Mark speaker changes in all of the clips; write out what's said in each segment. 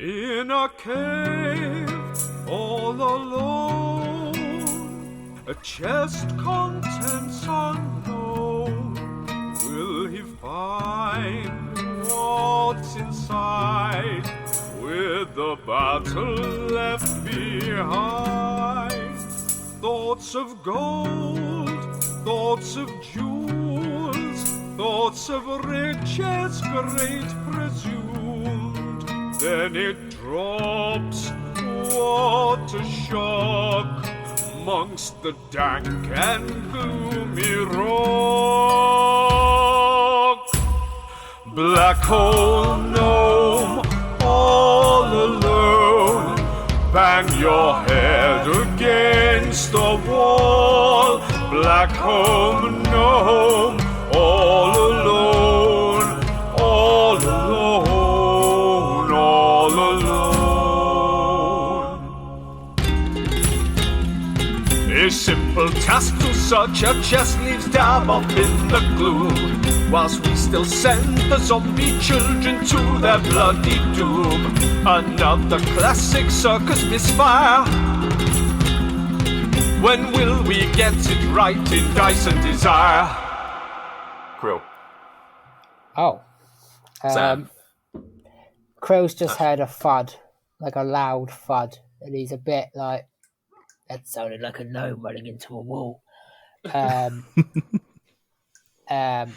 Speaker 1: In a cave all alone, a chest contents unknown. Will he find what's inside with the battle left behind? Thoughts of gold, thoughts of jewels, thoughts of riches great presumed. Then it drops, what a shock, amongst the dank and gloomy rock. Black hole gnome, all alone, bang your head against the wall. Black hole gnome, all alone, all alone, all alone. A simple task to search a chest leaves Dabov in the gloom, whilst we still send the zombie children to their bloody doom. Another classic circus misfire. When will we get it right in Dice and Desire? Krill.
Speaker 2: Oh.
Speaker 1: Sam.
Speaker 2: Krill's just heard a thud, like a loud thud, and he's a bit like, that sounded like a gnome running into a wall. I'm going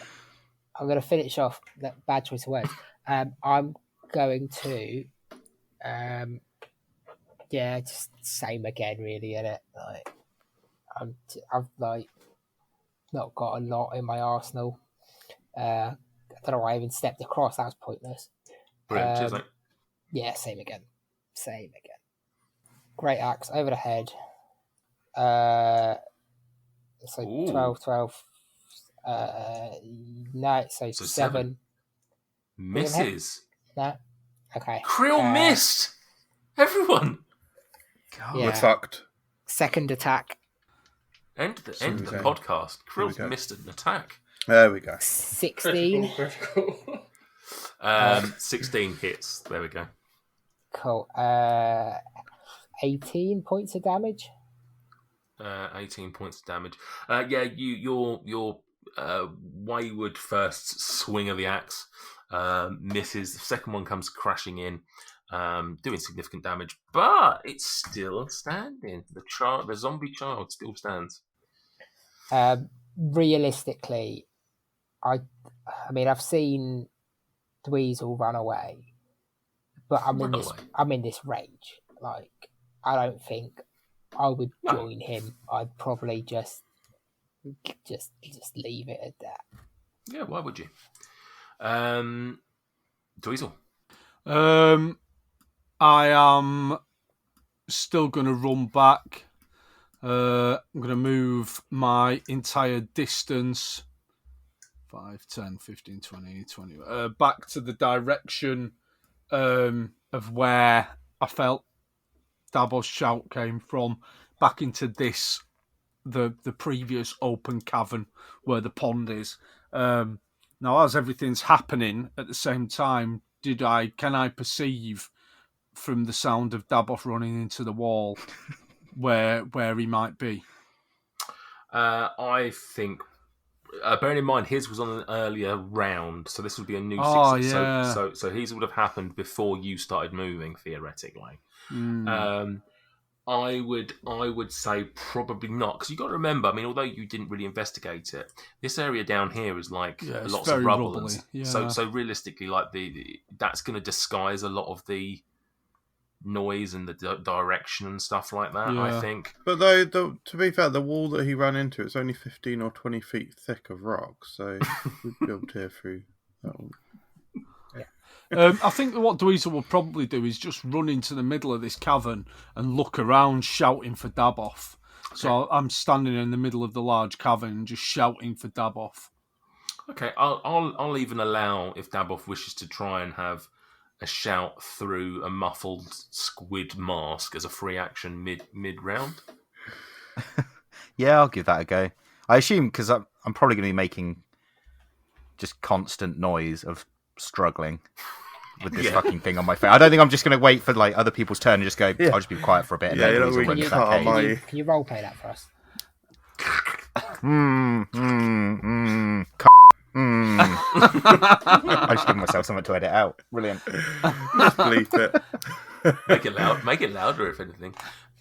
Speaker 2: to finish off that bad choice of words. I'm going to, just same again, really, innit? Like, I've like not got a lot in my arsenal. I don't know why I even stepped across. That was pointless.
Speaker 1: Brilliant. Cheers, mate.
Speaker 2: Yeah, same again. Great axe over the head. So
Speaker 1: Ooh.
Speaker 2: 12. No, so 7.
Speaker 1: Misses.
Speaker 2: No. Okay.
Speaker 1: Krill missed. Everyone.
Speaker 3: God,
Speaker 2: Yeah.
Speaker 3: we're fucked.
Speaker 2: Second attack.
Speaker 1: End the podcast. Krill's
Speaker 3: go.
Speaker 1: missed an attack.
Speaker 3: There we go.
Speaker 2: 16.
Speaker 4: Critical.
Speaker 1: 16 hits. There we go.
Speaker 2: Cool. 18 points of damage.
Speaker 1: 18 points of damage. Your wayward first swing of the axe misses. The second one comes crashing in, doing significant damage, but it's still standing. The zombie child still stands.
Speaker 2: Realistically, I mean, I've seen Dweezil run away, but I'm in this rage. Like, I don't think I would join him. I'd probably just leave it at that.
Speaker 1: Yeah, why would you? Dweezil.
Speaker 5: I am still going to run back. I'm going to move my entire distance, 5, 10, 15, 20, back to the direction of where I felt Dabov's shout came from, back into the previous open cavern where the pond is. Now, as everything's happening at the same time, can I perceive from the sound of Dabov running into the wall where he might be?
Speaker 1: I think, bearing in mind his was on an earlier round, so this would be a new 6.
Speaker 5: Yeah.
Speaker 1: So his would have happened before you started moving, theoretically. I would say probably not, because you got to remember, I mean, although you didn't really investigate it, this area down here is like lots of rubble. So realistically, like that's going to disguise a lot of the noise and the direction and stuff like that.
Speaker 5: Yeah.
Speaker 1: I think.
Speaker 3: But though, to be fair, the wall that he ran into, it's only 15 or 20 feet thick of rock, so we'd be able to hear through that one.
Speaker 5: I think that what Dweezil will probably do is just run into the middle of this cavern and look around shouting for Dabov. Okay. So I'm standing in the middle of the large cavern and just shouting for Dabov.
Speaker 1: Okay, I'll even allow if Dabov wishes to try and have a shout through a muffled squid mask as a free action mid round.
Speaker 4: Yeah, I'll give that a go. I assume because I'm probably going to be making just constant noise of struggling. with this fucking thing on my face. I don't think I'm just going to wait for like other people's turn and just go.
Speaker 3: Yeah.
Speaker 4: I'll just be quiet for a bit. And
Speaker 3: Yeah,
Speaker 4: let
Speaker 3: you're not
Speaker 4: Louisa
Speaker 3: really
Speaker 4: run to
Speaker 3: cut
Speaker 4: that
Speaker 3: on
Speaker 4: cage.
Speaker 3: my-
Speaker 2: Can you roleplay that for us?
Speaker 4: I just give myself something to edit out. Brilliant.
Speaker 3: Just bleep it.
Speaker 1: Make it loud. Make it louder, if anything.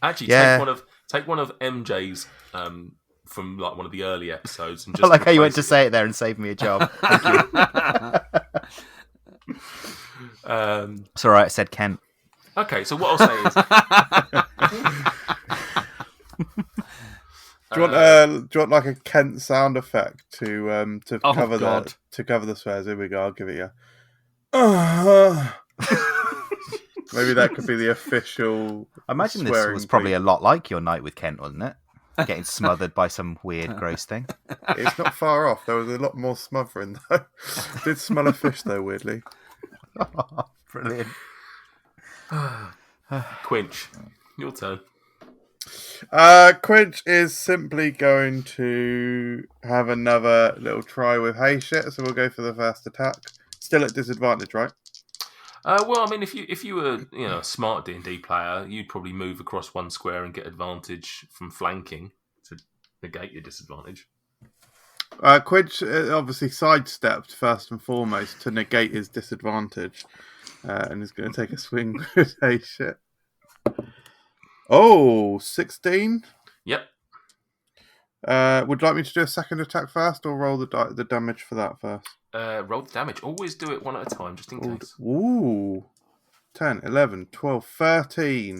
Speaker 1: Actually,
Speaker 4: Yeah.
Speaker 1: take one of MJ's from like one of the early episodes, and
Speaker 4: I
Speaker 1: just
Speaker 4: like how you went to
Speaker 1: replace
Speaker 4: say it there and save me a job.
Speaker 1: it.
Speaker 4: It's all right. I said Kent.
Speaker 1: Okay, so what I'll say is,
Speaker 3: Do you want like a Kent sound effect to cover
Speaker 5: God.
Speaker 3: the swears? Here we go. I'll give it you. Maybe that could be the official.
Speaker 4: I imagine this
Speaker 3: swearing
Speaker 4: was probably
Speaker 3: beat.
Speaker 4: a lot like your night with Kent, wasn't it? Getting smothered by some weird, gross thing.
Speaker 3: It's not far off. There was a lot more smothering though. Did smell a fish though, weirdly.
Speaker 4: Brilliant.
Speaker 1: Quinch, your turn.
Speaker 3: Quinch is simply going to have another little try with hay shit, so we'll go for the first attack. Still at disadvantage, right?
Speaker 1: Well, I mean, if you were a smart D&D player, you'd probably move across one square and get advantage from flanking to negate your disadvantage.
Speaker 3: Quinch obviously sidestepped first and foremost to negate his disadvantage, and is going to take a swing with hay shit. Oh, 16.
Speaker 1: Yep.
Speaker 3: Would you like me to do a second attack first, or roll the damage for that first?
Speaker 1: Roll the damage. Always do it one at a time, just in case.
Speaker 3: Ooh. 10, 11, 12, 13.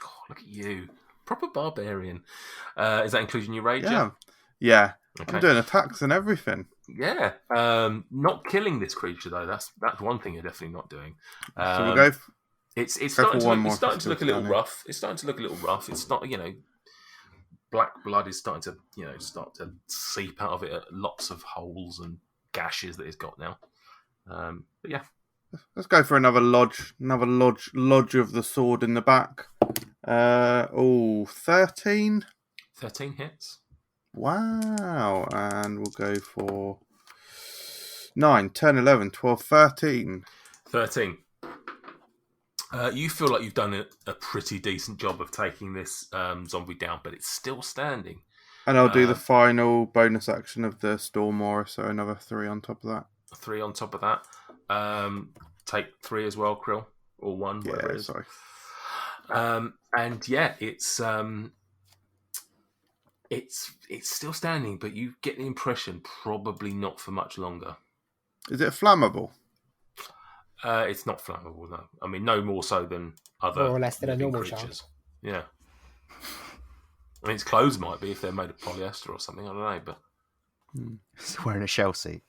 Speaker 1: God, look at you. Proper barbarian. Is that including your rage?
Speaker 3: Yeah.
Speaker 1: Okay.
Speaker 3: I'm doing attacks and everything.
Speaker 1: Yeah. Not killing this creature, though. That's one thing you're definitely not doing.
Speaker 3: So we'll go...
Speaker 1: It's
Speaker 3: Go
Speaker 1: starting
Speaker 3: for
Speaker 1: to
Speaker 3: one
Speaker 1: look,
Speaker 3: more
Speaker 1: it's starting to look a little
Speaker 3: pistol,
Speaker 1: rough. It's starting to look a little rough. It's not, black blood is starting to, start to seep out of it at lots of holes and gashes that it's got now. But yeah.
Speaker 3: Let's go for another lodge of the sword in the back. 13.
Speaker 1: 13 hits.
Speaker 3: Wow. And we'll go for 9, 10, 11, 12, 13.
Speaker 1: 13. You feel like you've done a pretty decent job of taking this zombie down, but it's still standing.
Speaker 3: And I'll do the final bonus action of the Storm Aura, so another 3 on top of that.
Speaker 1: 3 on top of that. Take 3 as well, Krill. Or 1, whatever it is.
Speaker 3: Sorry.
Speaker 1: And yeah, it's still standing, but you get the impression probably not for much longer.
Speaker 3: Is it flammable?
Speaker 1: It's not flammable, no. I mean, no more so than other
Speaker 2: More or less than a
Speaker 1: living
Speaker 2: normal
Speaker 1: creatures.
Speaker 2: shard.
Speaker 1: Yeah. I mean, its clothes might be if they're made of polyester or something. I don't know, but
Speaker 4: He's wearing a shell suit.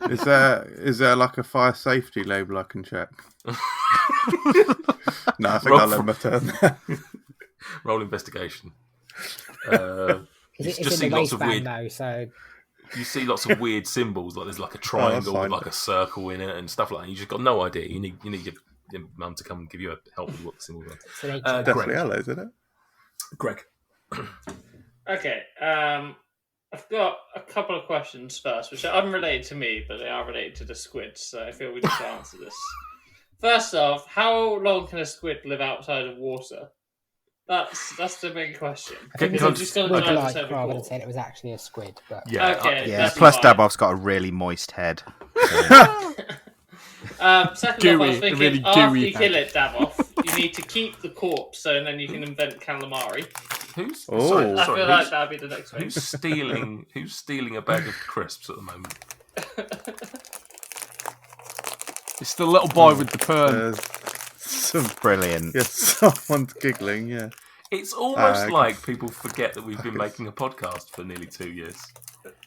Speaker 3: Is there like a fire safety label I can check? No, I think I'll let my turn.
Speaker 1: roll investigation.
Speaker 2: It's
Speaker 1: just
Speaker 2: in
Speaker 1: see
Speaker 2: the
Speaker 1: lots of
Speaker 2: waistband
Speaker 1: weird.
Speaker 2: though, so
Speaker 1: You see lots of weird symbols, like there's like a triangle
Speaker 3: fine.
Speaker 1: with like a circle in it and stuff like that. You just got no idea. You need your mum to come and give you a help with what the symbols are.
Speaker 2: it's an ancient
Speaker 3: Definitely
Speaker 1: Greg.
Speaker 3: hello, isn't it?
Speaker 1: Greg.
Speaker 6: Okay, I've got a couple of questions first, which are unrelated to me, but they are related to the squids, so I feel we need to answer this. First off, how long can a squid live outside of water? That's the big question.
Speaker 2: I think
Speaker 1: Because
Speaker 6: I'm just going
Speaker 2: would
Speaker 6: to
Speaker 2: like
Speaker 6: say
Speaker 2: rather than
Speaker 6: before.
Speaker 2: saying it was actually a squid, but
Speaker 1: Yeah.
Speaker 6: Okay.
Speaker 4: Yeah,
Speaker 6: that's
Speaker 4: plus
Speaker 6: fine.
Speaker 4: Dabov's got a really moist head.
Speaker 6: Second off, I
Speaker 5: Gooey,
Speaker 6: was thinking,
Speaker 5: really
Speaker 6: after
Speaker 5: gooey
Speaker 6: you kill it, Dabov, you need to keep the corpse, so then you can invent calamari.
Speaker 1: Who's
Speaker 3: Oh.
Speaker 1: sorry,
Speaker 6: I
Speaker 1: sorry,
Speaker 6: feel like that'd be the next one.
Speaker 1: who's stealing a bag of crisps at the moment?
Speaker 5: It's the little boy with the perm.
Speaker 3: There's some
Speaker 4: Brilliant.
Speaker 3: yeah, someone's giggling. Yeah,
Speaker 1: It's almost
Speaker 3: I
Speaker 1: like people forget that we've been making a podcast for nearly 2 years.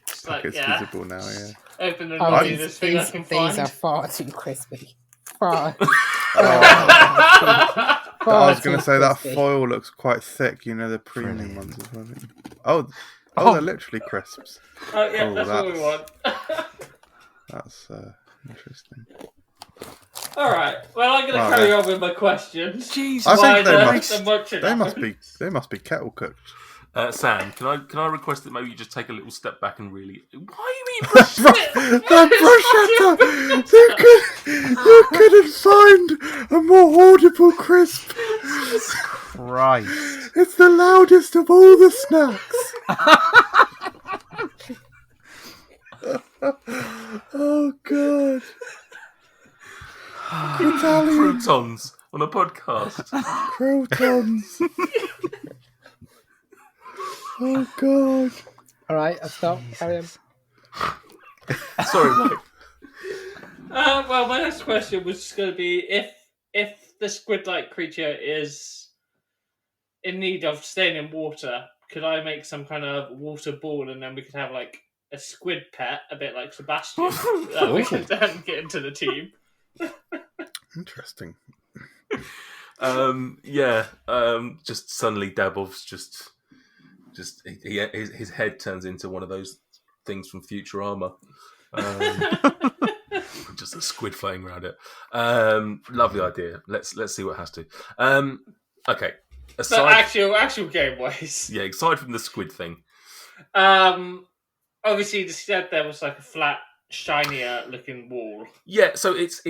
Speaker 6: It's like,
Speaker 3: it's
Speaker 6: yeah,
Speaker 3: visible now. Yeah.
Speaker 6: open the
Speaker 2: oh,
Speaker 6: door,
Speaker 2: these,
Speaker 6: this thing I
Speaker 2: these,
Speaker 6: can
Speaker 2: these
Speaker 6: find.
Speaker 2: are far too crispy. Far.
Speaker 3: I was going to say that
Speaker 2: crispy.
Speaker 3: foil looks quite thick. You know, the premium
Speaker 4: Brilliant.
Speaker 3: ones as well. Oh, they're literally crisps.
Speaker 6: Oh, yeah,
Speaker 3: Oh,
Speaker 6: that's what we
Speaker 3: that's-
Speaker 6: want.
Speaker 3: That's interesting.
Speaker 6: Alright, well, I'm going to
Speaker 3: Wow,
Speaker 6: carry
Speaker 3: they-
Speaker 6: on with my questions.
Speaker 5: Jesus.
Speaker 3: I think
Speaker 6: Why
Speaker 3: they
Speaker 6: they're-
Speaker 3: must.
Speaker 6: they're munching
Speaker 3: They
Speaker 6: up.
Speaker 3: must be. They must be kettle cooked.
Speaker 1: Sam, can I request that maybe you just take a little step back and really? Why are you eating
Speaker 3: The bruschetta! You couldn't find a more audible crisp.
Speaker 4: Christ.
Speaker 3: It's the loudest of all the snacks. Oh, God. Italian
Speaker 1: croutons on a podcast?
Speaker 3: croutons. Oh, God.
Speaker 2: All right, I'll stop. Carry on.
Speaker 1: Sorry, Mike.
Speaker 6: Well, my next question was just going to be if the squid-like creature is in need of staying in water, could I make some kind of water ball and then we could have like a squid pet, a bit like Sebastian, that we could then get into the team?
Speaker 3: Interesting.
Speaker 1: Just suddenly Dabov's just his head turns into one of those things from Futurama. Just a squid floating around it. Lovely idea. Let's see what it has to. Okay.
Speaker 6: Actual game wise.
Speaker 1: Yeah, aside from the squid thing.
Speaker 6: Obviously you said there was like a flat, shinier looking wall.
Speaker 1: Yeah, so it's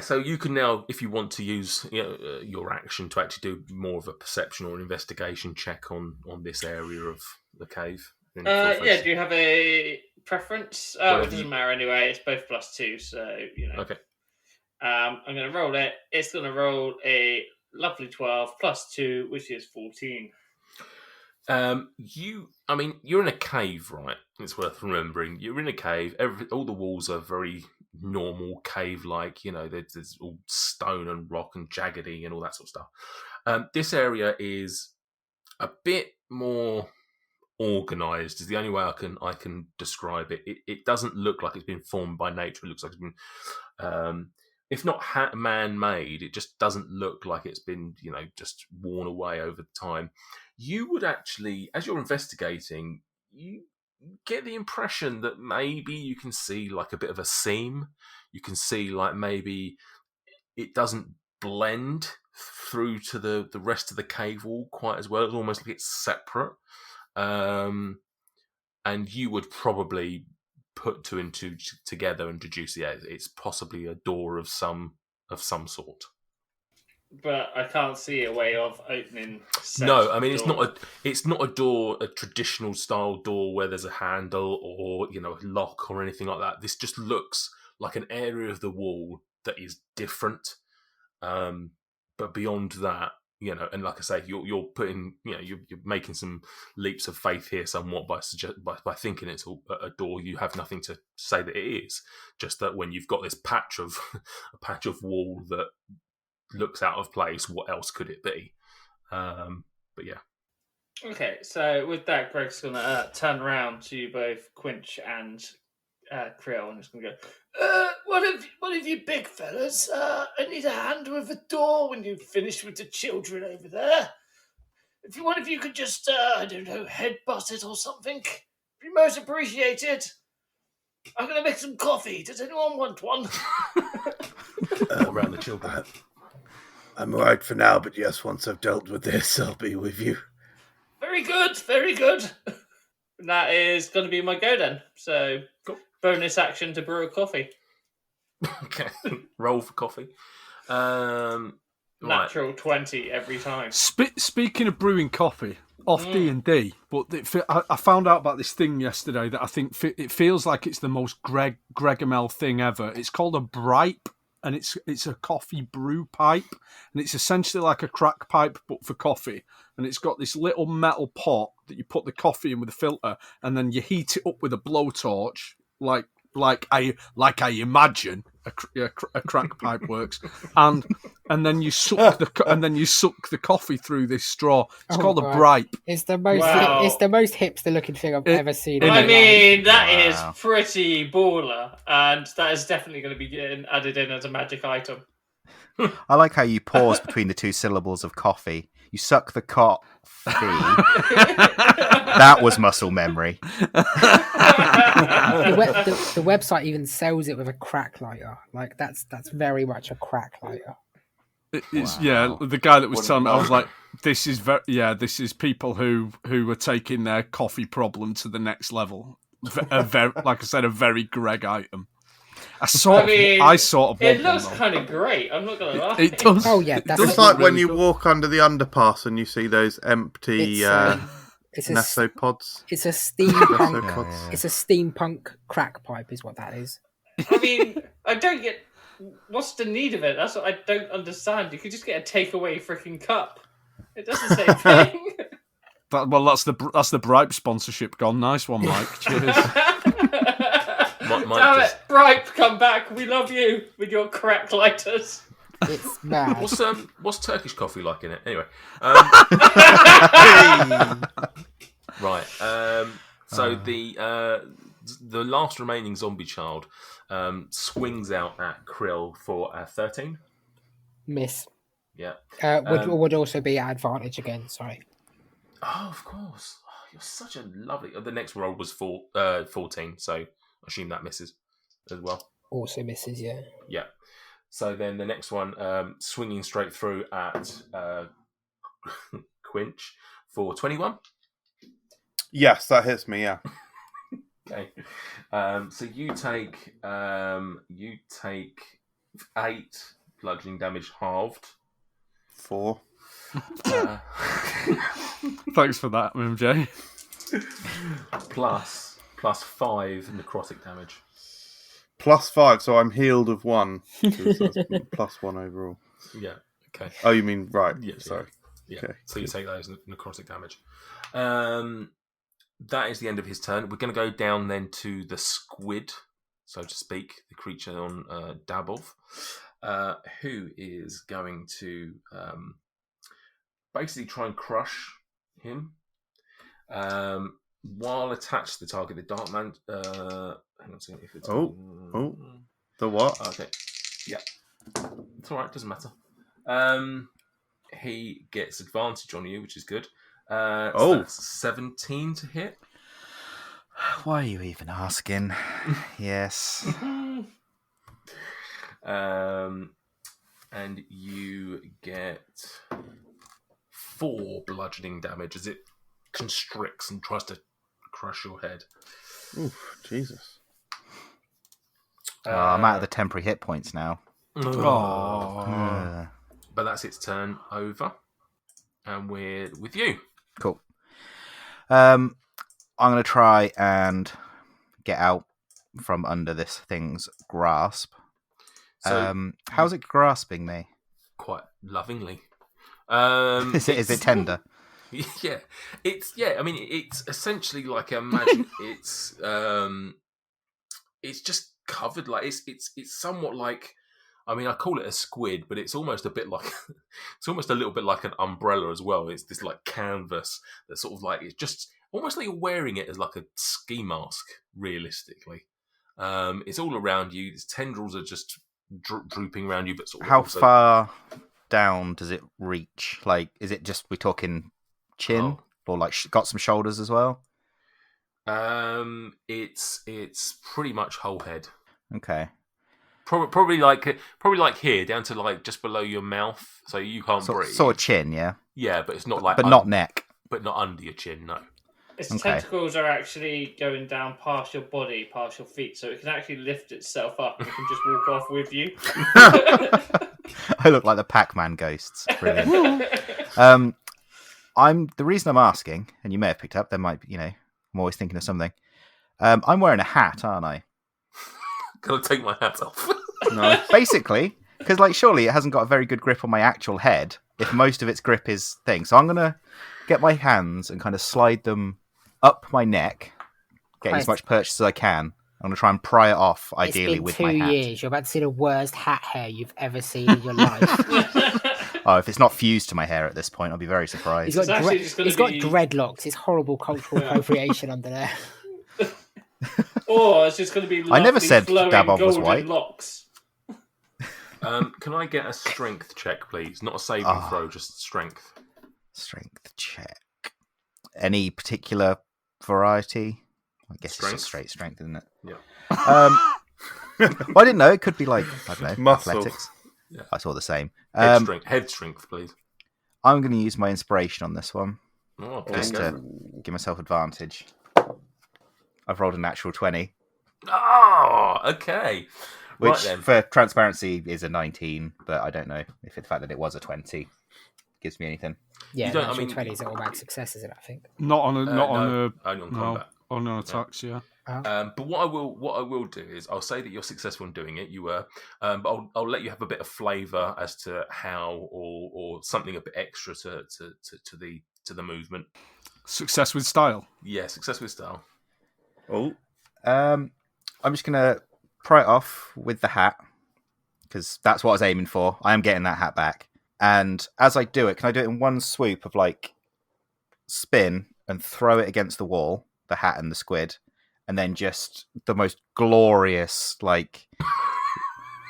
Speaker 1: so you can now, if you want to use your action to actually do more of a perception or an investigation check on this area of the cave.
Speaker 6: Do you have a preference? It doesn't matter anyway. It's both +2, so
Speaker 1: Okay.
Speaker 6: I'm going to roll it. It's going to roll a lovely 12 +2, which is 14.
Speaker 1: You're in a cave, right? It's worth remembering. You're in a cave. All the walls are very normal cave-like. There's all stone and rock and jaggedy and all that sort of stuff. This area is a bit more organised. Is the only way I can describe it. It doesn't look like it's been formed by nature. It looks like it's been, if not man-made, it just doesn't look like it's been, just worn away over time. You would actually, as you're investigating, you get the impression that maybe you can see like a bit of a seam. You can see like maybe it doesn't blend through to the rest of the cave wall quite as well. It's almost like it's separate. And you would probably put two and two together and deduce, it's possibly a door of some sort.
Speaker 6: But I can't see a way of opening.
Speaker 1: No, I mean it's not a door, a traditional style door where there's a handle or a lock or anything like that. This just looks like an area of the wall that is different. But beyond that, and like I say, you're putting, you're making some leaps of faith here somewhat by thinking it's a door. You have nothing to say that it is. Just that when you've got this patch of wall that looks out of place, what else could it be? But yeah.
Speaker 6: Okay, so with that, Greg's gonna turn around to both Quinch and Creel and he's gonna go, one of you big fellas, I need a hand with the door when you've finished with the children over there. If one of you could just, headbutt it or something, be most appreciated. I'm gonna make some coffee. Does anyone want one?
Speaker 1: Around the children.
Speaker 3: I'm alright for now, but yes, once I've dealt with this, I'll be with you.
Speaker 6: Very good, very good. That is going to be my go then. So, bonus action to brew a coffee.
Speaker 1: Okay, roll for coffee.
Speaker 6: Natural 20 every time.
Speaker 5: Speaking of brewing coffee, off D&D, but I found out about this thing yesterday that I think it feels like it's the most Greg ML thing ever. It's called a bripe. And it's a coffee brew pipe, and it's essentially like a crack pipe but for coffee. And it's got this little metal pot that you put the coffee in with a filter, and then you heat it up with a blowtorch, like I imagine a crack pipe works. And then you suck the coffee through this straw. It's called a bripe.
Speaker 2: It's the most hipster looking thing I've ever seen.
Speaker 6: That is pretty baller, and that is definitely going to be getting added in as a magic item.
Speaker 4: I like how you pause between the two syllables of coffee. You suck the coffee. That was muscle memory.
Speaker 2: The website even sells it with a crack lighter. Like that's very much a crack lighter.
Speaker 5: It's the guy that was
Speaker 1: What
Speaker 5: telling me. I was
Speaker 1: about-
Speaker 5: like, this is this is people who are taking their coffee problem to the next level. Like I said, a very Greg item. I sort of
Speaker 6: it
Speaker 5: want
Speaker 6: looks
Speaker 5: one, though.
Speaker 6: kind of great. I'm not gonna lie.
Speaker 5: It does.
Speaker 2: Oh, yeah,
Speaker 5: It
Speaker 2: that's
Speaker 5: does
Speaker 3: It's
Speaker 5: look
Speaker 3: like when
Speaker 5: really
Speaker 3: you
Speaker 5: good.
Speaker 3: walk under the underpass and you see those empty
Speaker 2: It's a
Speaker 3: Nesopods.
Speaker 2: it's a steampunk.
Speaker 3: Nesopods.
Speaker 2: It's a steampunk crack pipe, is what that is.
Speaker 6: I mean, I don't get what's the need of it. That's what I don't understand. You could just get a takeaway freaking cup. It does the same thing.
Speaker 5: That's the Bribe sponsorship gone. Nice one, Mike. Cheers.
Speaker 1: Mike
Speaker 6: Damn
Speaker 1: just-
Speaker 6: it, Bripe, come back. We love you with your crack lighters.
Speaker 2: It's mad.
Speaker 1: What's Turkish coffee like in it? Anyway, right. So the last remaining zombie child swings out at Krill for 13.
Speaker 2: Miss.
Speaker 1: Yeah.
Speaker 2: Would also be at advantage again. Sorry.
Speaker 1: Oh, of course. Oh, you're such a lovely. The next roll was 14, so I assume that misses as well.
Speaker 2: Also misses. Yeah.
Speaker 1: Yeah. So then the next one, swinging straight through at Quinch for 21.
Speaker 3: Yes, that hits me. Yeah.
Speaker 1: Okay. So you take 8 bludgeoning damage halved.
Speaker 3: 4.
Speaker 5: Thanks for that, MJ.
Speaker 1: plus 5 necrotic damage.
Speaker 3: +5, so I'm healed of 1. So that's +1 overall.
Speaker 1: Yeah. Okay.
Speaker 3: Oh, you mean right?
Speaker 1: Yeah.
Speaker 3: Sorry.
Speaker 1: Yeah.
Speaker 3: Okay,
Speaker 1: So you take those necrotic damage. That is the end of his turn. We're going to go down then to the squid, so to speak, the creature on Dabov, who is going to basically try and crush him while attached to the target. The dark man. Hang on a second. If it's
Speaker 3: The what?
Speaker 1: okay, yeah, it's all right. Doesn't matter. He gets advantage on you, which is good. So that's 17 to hit.
Speaker 4: Why are you even asking? Yes.
Speaker 1: And you get 4 bludgeoning damage as it constricts and tries to crush your head.
Speaker 3: Oof, Jesus.
Speaker 4: I'm out of the temporary hit points now.
Speaker 5: Oh.
Speaker 1: But that's its turn over. And we're with you.
Speaker 4: Cool. I'm going to try and get out from under this thing's grasp.
Speaker 1: So
Speaker 4: how's it grasping me?
Speaker 1: quite lovingly.
Speaker 4: Is it tender?
Speaker 1: Yeah, I mean, it's essentially like imagine it's just covered like it's somewhat like. I mean, I call it a squid, but it's almost a bit like it's almost a little bit like an umbrella as well. It's this like canvas that sort of like it's just almost like you're wearing it as like a ski mask. Realistically, it's all around you. Its tendrils are just drooping around you, but sort of
Speaker 4: How
Speaker 1: also...
Speaker 4: far down does it reach? Like, is it just we're talking chin, or like got some shoulders as well?
Speaker 1: It's pretty much whole head.
Speaker 4: Okay.
Speaker 1: Probably like here down to like just below your mouth, so you can't breathe.
Speaker 4: Sort of chin, yeah.
Speaker 1: Yeah, but it's not like,
Speaker 4: but not neck.
Speaker 1: but not under your chin. No.
Speaker 6: Its
Speaker 4: Okay.
Speaker 6: tentacles are actually going down past your body, past your feet, so it can actually lift itself up and it can just walk off with you.
Speaker 4: I look like the Pac-Man ghosts. Brilliant. The reason I'm asking, and you may have picked up, there might be, I'm always thinking of something. I'm wearing a hat, aren't I?
Speaker 1: Can I take my hat off?
Speaker 3: No.
Speaker 4: Basically, because like surely it hasn't got a very good grip on my actual head if most of its grip is thing. So I'm gonna get my hands and kind of slide them up my neck, getting as much purchase as I can. I'm gonna try and pry it off, ideally with my
Speaker 2: It's been 2
Speaker 4: hat.
Speaker 2: years. You're about to see the worst hat hair you've ever seen in your life.
Speaker 4: Oh, if it's not fused to my hair at this point, I'll be very surprised.
Speaker 2: He's got,
Speaker 6: It's actually just gonna
Speaker 2: he's got
Speaker 6: be-
Speaker 2: dreadlocks. It's horrible cultural appropriation under there.
Speaker 6: Or it's just going to be
Speaker 4: I never
Speaker 6: lovely
Speaker 4: said
Speaker 6: flowing
Speaker 4: Dabov was
Speaker 6: golden
Speaker 4: white.
Speaker 6: locks.
Speaker 1: Can I get a strength check, please? Not a saving throw, just strength.
Speaker 4: Strength check. Any particular variety? I guess
Speaker 1: Strength.
Speaker 4: it's just straight strength, isn't it?
Speaker 1: Yeah.
Speaker 4: Well, I didn't know. It could be like, I don't know,
Speaker 3: Muscle.
Speaker 4: athletics.
Speaker 1: Yeah.
Speaker 4: I saw the same.
Speaker 1: Head strength, please.
Speaker 4: I'm going to use my inspiration on this one.
Speaker 1: Oh, okay,
Speaker 4: just to give myself advantage. I've rolled a natural 20.
Speaker 1: Oh, okay.
Speaker 4: Which,
Speaker 1: right then.
Speaker 4: for transparency, is a 19, but I don't know if the fact that it was a 20 gives me anything.
Speaker 2: Yeah, natural 20s are automatic successes, I think.
Speaker 5: Not on
Speaker 1: only on combat.
Speaker 5: Only on attacks, yeah.
Speaker 1: But what I will do is I'll say that you're successful in doing it. You were, but I'll let you have a bit of flavour as to how or something a bit extra to the movement.
Speaker 5: Success with style.
Speaker 1: Yeah, success with style.
Speaker 3: Oh,
Speaker 4: I'm just gonna pry it off with the hat because that's what I was aiming for. I am getting that hat back, and as I do it, can I do it in one swoop of like spin and throw it against the wall, the hat and the squid, and then just the most glorious like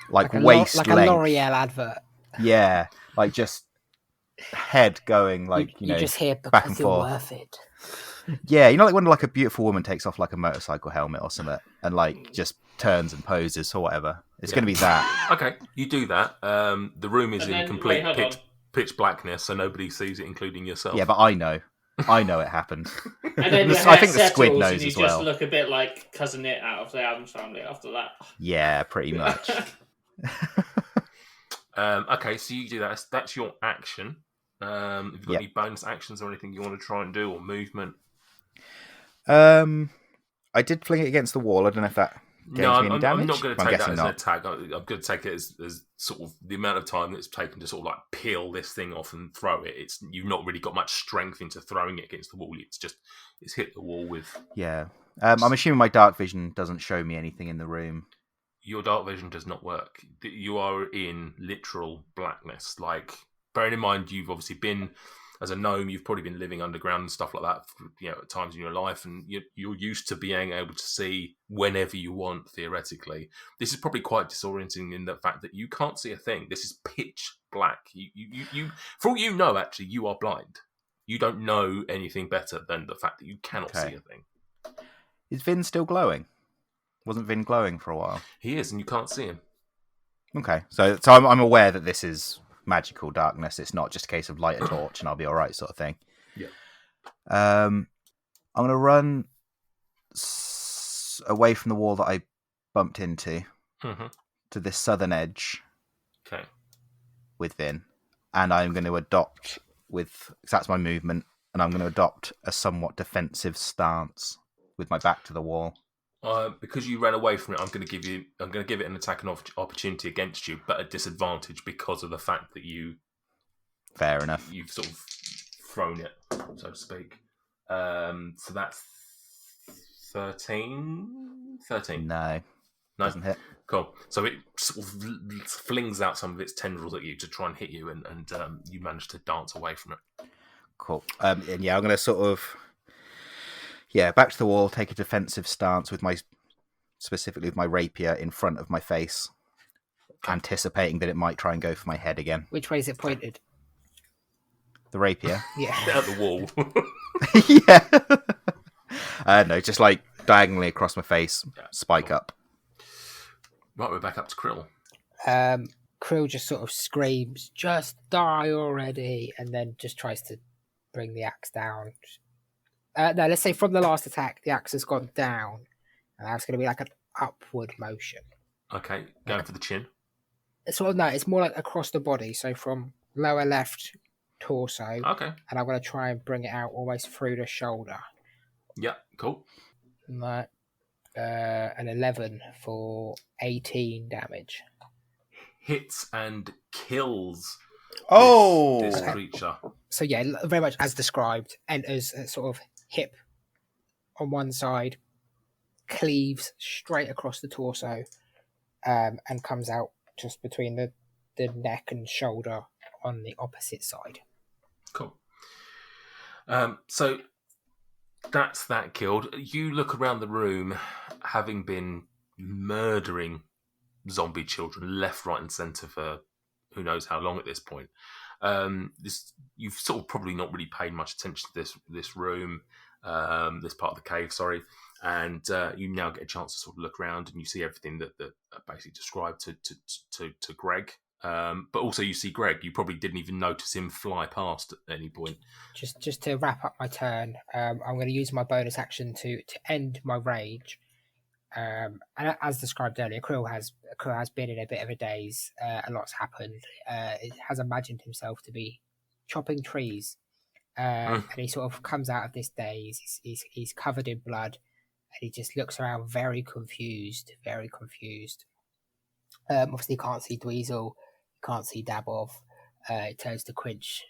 Speaker 4: waist
Speaker 2: like
Speaker 4: length.
Speaker 2: a L'Oreal advert.
Speaker 4: Yeah, like just head going like you know
Speaker 2: just hear
Speaker 4: back and
Speaker 2: because you're
Speaker 4: forth.
Speaker 2: worth it.
Speaker 4: Yeah, you know, like when like a beautiful woman takes off like a motorcycle helmet or something, and like just turns and poses or whatever. It's going to be that.
Speaker 1: Okay, you do that. The room is in complete
Speaker 6: wait,
Speaker 1: pitch blackness, so nobody sees it, including yourself.
Speaker 4: Yeah, but I know it happened.
Speaker 6: And then your
Speaker 4: I think the
Speaker 6: hair
Speaker 4: squid
Speaker 6: settles
Speaker 4: knows
Speaker 6: and you
Speaker 4: as
Speaker 6: just
Speaker 4: well.
Speaker 6: look a bit like Cousin It out of the Addams Family after that.
Speaker 4: Yeah, pretty much.
Speaker 1: Okay, so you do that. That's your action. Have you got any bonus actions or anything you want to try and do, or movement?
Speaker 4: I did fling it against the wall. I don't know if that gains me any damage.
Speaker 1: I'm not going to take that as
Speaker 4: not.
Speaker 1: an attack. I'm going to take it as sort of the amount of time that's taken to sort of like peel this thing off and throw it. You've not really got much strength into throwing it against the wall. It's hit the wall with.
Speaker 4: Yeah. I'm assuming my dark vision doesn't show me anything in the room.
Speaker 1: Your dark vision does not work. You are in literal blackness. Like, bearing in mind, you've obviously been, as a gnome, you've probably been living underground and stuff like that, at times in your life, and you're used to being able to see whenever you want, theoretically. This is probably quite disorienting in the fact that you can't see a thing. This is pitch black. You for all you know, actually, you are blind. You don't know anything better than the fact that you cannot see a thing.
Speaker 4: Is Vin still glowing? Wasn't Vin glowing for a while?
Speaker 1: He is, and you can't see him.
Speaker 4: Okay, so I'm aware that this is magical darkness. It's not just a case of light a torch and I'll be all right, sort of thing.
Speaker 1: Yeah.
Speaker 4: I'm gonna run away from the wall that I bumped into to this southern edge.
Speaker 1: Okay.
Speaker 4: With Vin, and I'm going to adopt that's my movement, and I'm going to adopt a somewhat defensive stance with my back to the wall.
Speaker 1: Because you ran away from it, I'm going to give it an attack and opportunity against you, but a disadvantage because of the fact that you.
Speaker 4: Fair enough.
Speaker 1: You've sort of thrown it, so to speak. So that's 13. 13.
Speaker 4: No, doesn't hit.
Speaker 1: Cool. So it sort of flings out some of its tendrils at you to try and hit you, and you manage to dance away from it.
Speaker 4: Cool. And yeah, I'm going to sort of. Yeah, back to the wall, take a defensive stance specifically with my rapier in front of my face, anticipating that it might try and go for my head again.
Speaker 2: Which way is it pointed?
Speaker 4: The rapier?
Speaker 2: Yeah.
Speaker 1: At the wall.
Speaker 4: Yeah. No, just like diagonally across my face, spike up.
Speaker 1: Right, we're back up to Krill.
Speaker 2: Krill just sort of screams, "Just die already," and then just tries to bring the axe down. No, let's say from the last attack, the axe has gone down, and that's going to be like an upward motion.
Speaker 1: Okay, going for the chin.
Speaker 2: It's more like across the body, so from lower left torso.
Speaker 1: Okay.
Speaker 2: And I'm going to try and bring it out almost through the shoulder.
Speaker 1: Yeah, cool.
Speaker 2: An 11 for 18 damage.
Speaker 1: Hits and kills this creature.
Speaker 2: So yeah, very much as described, enters a sort of hip on one side, cleaves straight across the torso, and comes out just between the neck and shoulder on the opposite side.
Speaker 1: Cool. So that's that killed. You look around the room, having been murdering zombie children left, right, and centre for who knows how long at this point. You've sort of probably not really paid much attention to this room, this part of the cave, sorry, and you now get a chance to sort of look around and you see everything that basically described to Greg. But also you see Greg. You probably didn't even notice him fly past at any point.
Speaker 2: Just to wrap up my turn, I'm going to use my bonus action to end my rage. And as described earlier, Krill has been in a bit of a daze. A lot's happened. He has imagined himself to be chopping trees, and he sort of comes out of this daze. He's covered in blood, and he just looks around very confused. Obviously, he can't see Dweezil, he can't see Dabov. He turns to Quinch.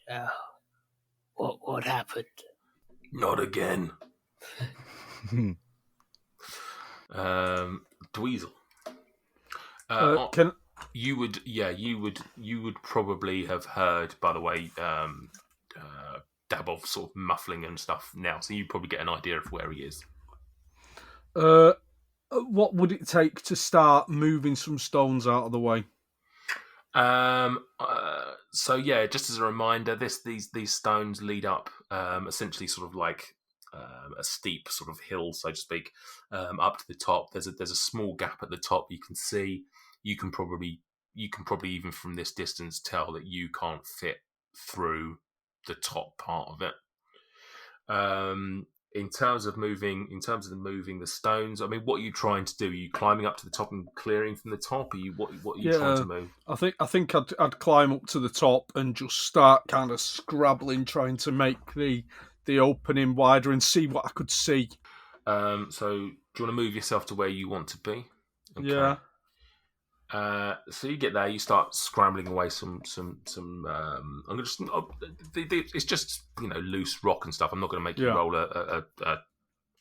Speaker 2: What happened?
Speaker 1: Not again. Dweezil. You would probably have heard, by the way, Dabov sort of muffling and stuff now, so you probably get an idea of where he is.
Speaker 5: What would it take to start moving some stones out of the way?
Speaker 1: So yeah, just as a reminder, these stones lead up, essentially sort of like a steep sort of hill, so to speak, up to the top. There's a small gap at the top. You can see. You can probably even from this distance tell that you can't fit through the top part of it. In terms of moving the stones, I mean, what are you trying to do? Are you climbing up to the top and clearing from the top? What are you trying to move?
Speaker 5: I think I'd climb up to the top and just start kind of scrabbling, trying to make the opening wider and see what I could see.
Speaker 1: So do you want to move yourself to where you want to be? Okay.
Speaker 5: Yeah.
Speaker 1: So you get there, you start scrambling away some. It's just loose rock and stuff. I'm not going to make you roll a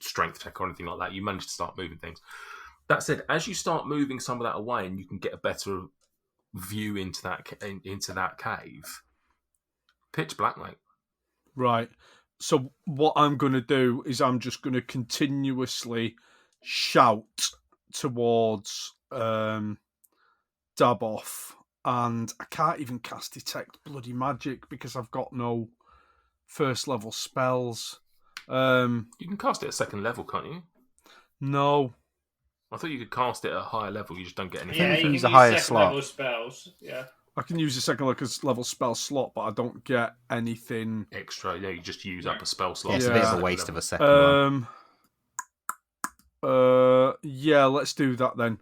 Speaker 1: strength check or anything like that. You manage to start moving things. That said, as you start moving some of that away, and you can get a better view into that cave, pitch black, mate.
Speaker 5: Right. So what I'm going to do is I'm just going to continuously shout towards Dabov, and I can't even cast detect bloody magic because I've got no first level spells.
Speaker 1: You can cast it at second level, can't you?
Speaker 5: No.
Speaker 1: I thought you could cast it at a higher level. You just don't get anything.
Speaker 6: Yeah, you can
Speaker 4: use
Speaker 6: use
Speaker 4: a higher
Speaker 6: second
Speaker 4: slot.
Speaker 6: level spells. Yeah.
Speaker 5: I can use a second level spell slot, but I don't get anything
Speaker 1: extra. Yeah, you just use up a spell slot.
Speaker 4: Yeah, it's a bit of a waste of a second one.
Speaker 5: Yeah, let's do that then.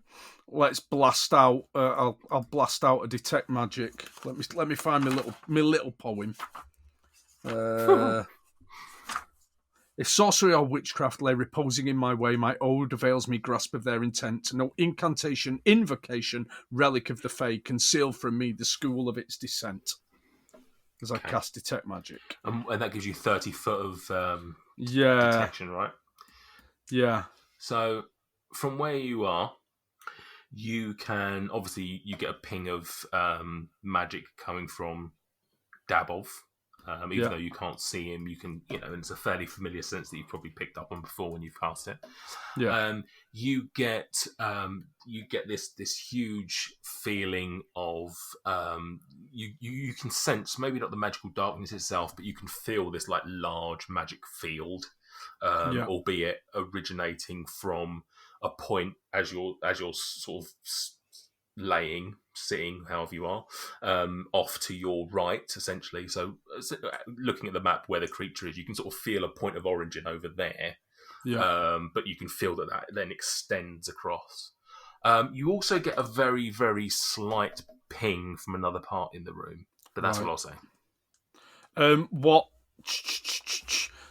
Speaker 5: Let's blast out. I'll blast out a detect magic. Let me find my little poem. If sorcery or witchcraft lay reposing in my way, my ode avails me grasp of their intent. No incantation, invocation, relic of the Fae conceal from me the school of its descent. As I cast detect magic,
Speaker 1: and that gives you 30 foot of detection, right?
Speaker 5: Yeah.
Speaker 1: So from where you are, you can obviously you get a ping of magic coming from Dabov. Even though you can't see him, you can, and it's a fairly familiar sense that you've probably picked up on before when you've cast it.
Speaker 5: Yeah.
Speaker 1: You get this huge feeling of you can sense, maybe not the magical darkness itself, but you can feel this like large magic field, albeit originating from a point as you're sort of sitting, however you are, off to your right, essentially. So looking at the map where the creature is, you can sort of feel a point of origin over there.
Speaker 5: Yeah.
Speaker 1: But you can feel that then extends across. You also get a very, very slight ping from another part in the room, but that's what I'll say.
Speaker 5: What?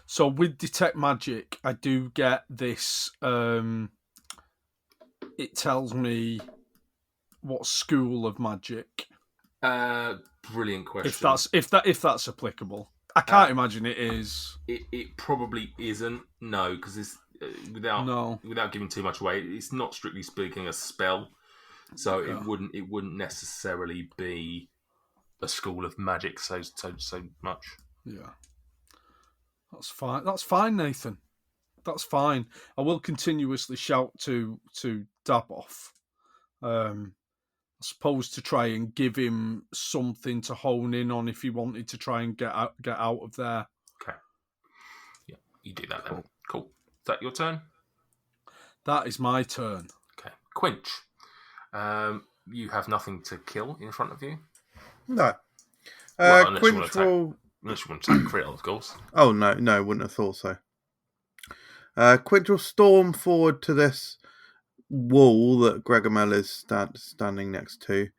Speaker 5: So with detect magic, I do get this. It tells me what school of magic.
Speaker 1: Brilliant question.
Speaker 5: If that's applicable, I can't imagine it is.
Speaker 1: It probably isn't. No, because it's without giving too much away, it's not strictly speaking a spell, so it wouldn't necessarily be a school of magic so much. Yeah,
Speaker 5: that's fine. That's fine, Nathan. That's fine. I will continuously shout to Dabov. I suppose to try and give him something to hone in on if he wanted to try and get out of there.
Speaker 1: Okay. Yeah, you do that then. Cool. Is that your turn?
Speaker 5: That is my turn.
Speaker 1: Okay. Quinch. you have nothing to kill in front of you.
Speaker 3: No.
Speaker 1: Unless
Speaker 3: Quinch will.
Speaker 1: Unless you want to attack Krill, of course.
Speaker 3: Oh no, wouldn't have thought so. Quinch will storm forward to this wall that Gregomel is standing next to.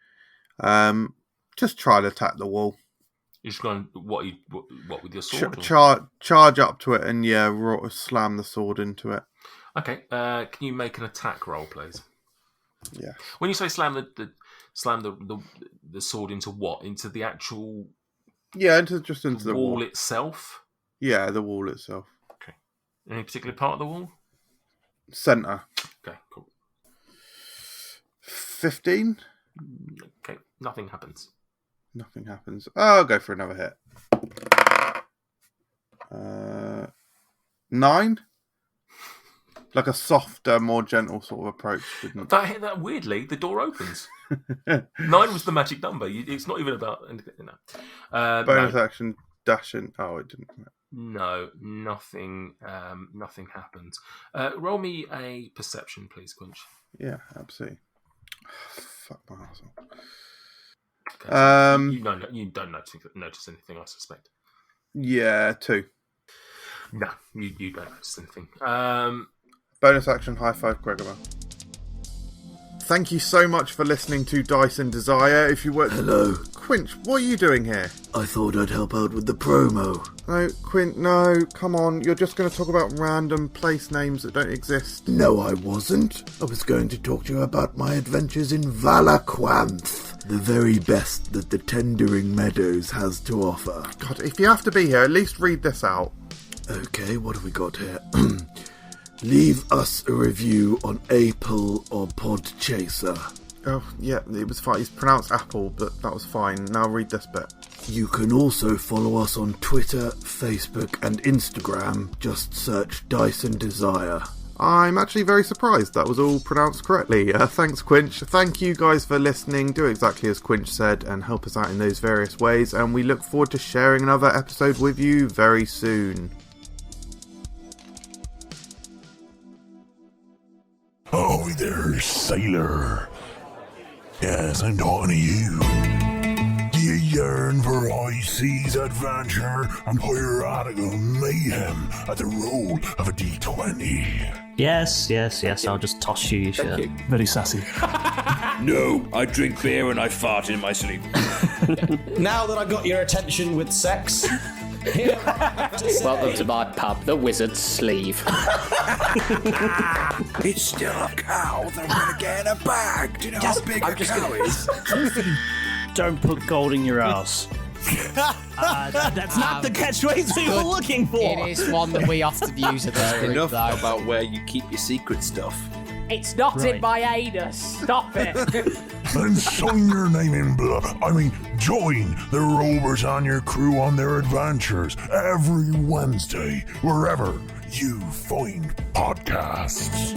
Speaker 3: Just try to attack the wall.
Speaker 1: You're just going what with your sword?
Speaker 3: Charge up to it and slam the sword into it.
Speaker 1: Okay. Can you make an attack roll, please?
Speaker 3: Yeah.
Speaker 1: When you say slam the sword into what? Into the actual.
Speaker 3: Yeah, into the
Speaker 1: wall itself.
Speaker 3: Yeah, the wall itself.
Speaker 1: Okay. Any particular part of the wall?
Speaker 3: Center.
Speaker 1: Okay. Cool.
Speaker 3: 15.
Speaker 1: Okay. Nothing happens.
Speaker 3: Nothing happens. I'll go for another hit. 9. Like a softer, more gentle sort of approach.
Speaker 1: That weirdly, the door opens. 9 was the magic number. It's not even about anything. No.
Speaker 3: Bonus action, dash in. Oh, it didn't.
Speaker 1: No, nothing. Nothing happens. Roll me a perception, please, Quinch.
Speaker 3: Yeah, absolutely. Fuck my asshole.
Speaker 1: Okay, so you don't notice anything, I suspect.
Speaker 3: Yeah, 2.
Speaker 1: No, you don't notice anything.
Speaker 3: Bonus action, high five, Gregor. Thank you so much for listening to Dice and Desire. If you were...
Speaker 7: Hello.
Speaker 3: Quinch, what are you doing here?
Speaker 7: I thought I'd help out with the promo.
Speaker 3: No, Quint, no, come on. You're just going to talk about random place names that don't exist.
Speaker 7: No, I wasn't. I was going to talk to you about my adventures in Valaquanth, the very best that the Tendering Meadows has to offer.
Speaker 3: God, if you have to be here, at least read this out.
Speaker 7: Okay, what have we got here? Leave us a review on Apple or Podchaser.
Speaker 3: Oh, yeah, it was fine. It's pronounced Apple, but that was fine. Now read this bit.
Speaker 7: You can also follow us on Twitter, Facebook, and Instagram. Just search Dice and Desire.
Speaker 3: I'm actually very surprised that was all pronounced correctly. Thanks, Quinch. Thank you guys for listening. Do exactly as Quinch said and help us out in those various ways. And we look forward to sharing another episode with you very soon.
Speaker 8: Oh, there, sailor. Yes, I'm talking to you. Do you yearn for high seas adventure and piratical mayhem at the roll of a D20?
Speaker 9: Yes, I'll just toss you your shirt.
Speaker 10: Very sassy.
Speaker 11: No, I drink beer and I fart in my sleep.
Speaker 12: Now that I got your attention with sex...
Speaker 13: Welcome to my pub, the Wizard's Sleeve.
Speaker 8: It's still a cow that I'm gonna get in a bag. Do you know how big a cow is?
Speaker 9: Don't put gold in your ass. That's not the catchphrase we were looking for.
Speaker 2: It is one that we often use at this group,
Speaker 11: Enough
Speaker 2: though.
Speaker 11: about where you keep your secret stuff.
Speaker 14: It's not in my anus. Stop it.
Speaker 8: Then sign your name in blood. Join the Rovers and your crew on their adventures every Wednesday, wherever you find podcasts.